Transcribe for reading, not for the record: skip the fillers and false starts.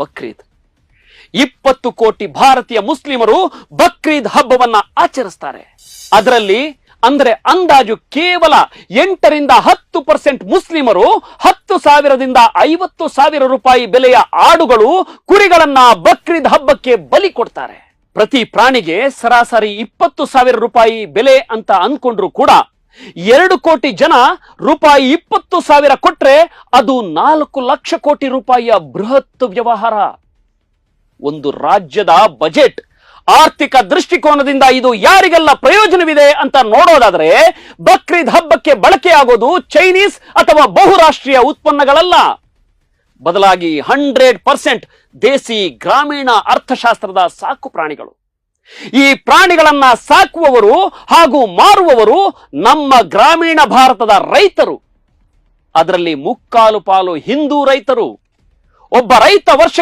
ಬಕ್ರೀದ್. 20 ಕೋಟಿ ಭಾರತೀಯ ಮುಸ್ಲಿಮರು ಬಕ್ರೀದ್ ಹಬ್ಬವನ್ನ ಆಚರಿಸ್ತಾರೆ. ಅದರಲ್ಲಿ ಅಂದ್ರೆ ಅಂದಾಜು ಕೇವಲ 8ರಿಂದ 10% ಮುಸ್ಲಿಮರು 10,000ದಿಂದ 50,000 ರೂಪಾಯಿ ಬೆಲೆಯ ಆಡುಗಳು, ಕುರಿಗಳನ್ನ ಬಕ್ರೀದ್ ಹಬ್ಬಕ್ಕೆ ಬಲಿ ಕೊಡ್ತಾರೆ. ಪ್ರತಿ ಪ್ರಾಣಿಗೆ ಸರಾಸರಿ 20,000 ರೂಪಾಯಿ ಬೆಲೆ ಅಂತ ಅನ್ಕೊಂಡ್ರು ಕೂಡ 2 ಕೋಟಿ ಜನ ರೂಪಾಯಿ 20,000 ಕೊಟ್ರೆ ಅದು 4 ಲಕ್ಷ ಕೋಟಿ ರೂಪಾಯಿಯ ಬೃಹತ್ ವ್ಯವಹಾರ. ಒಂದು ರಾಜ್ಯದ ಬಜೆಟ್ ಆರ್ಥಿಕ ದೃಷ್ಟಿಕೋನದಿಂದ ಇದು ಯಾರಿಗೆಲ್ಲ ಪ್ರಯೋಜನವಿದೆ ಅಂತ ನೋಡೋದಾದ್ರೆ ಬಕ್ರೀದ್ ಹಬ್ಬಕ್ಕೆ ಬಳಕೆಯಾಗೋದು ಚೈನೀಸ್ ಅಥವಾ ಬಹುರಾಷ್ಟ್ರೀಯ ಉತ್ಪನ್ನಗಳಲ್ಲ, ಬದಲಾಗಿ 100% ದೇಸಿ ಗ್ರಾಮೀಣ ಅರ್ಥಶಾಸ್ತ್ರದ ಸಾಕು ಪ್ರಾಣಿಗಳು. ಈ ಪ್ರಾಣಿಗಳನ್ನ ಸಾಕುವವರು ಹಾಗೂ ಮಾರುವವರು ನಮ್ಮ ಗ್ರಾಮೀಣ ಭಾರತದ ರೈತರು. ಅದರಲ್ಲಿ 3/4 ಪಾಲು ಹಿಂದೂ ರೈತರು. ಒಬ್ಬ ರೈತ ವರ್ಷ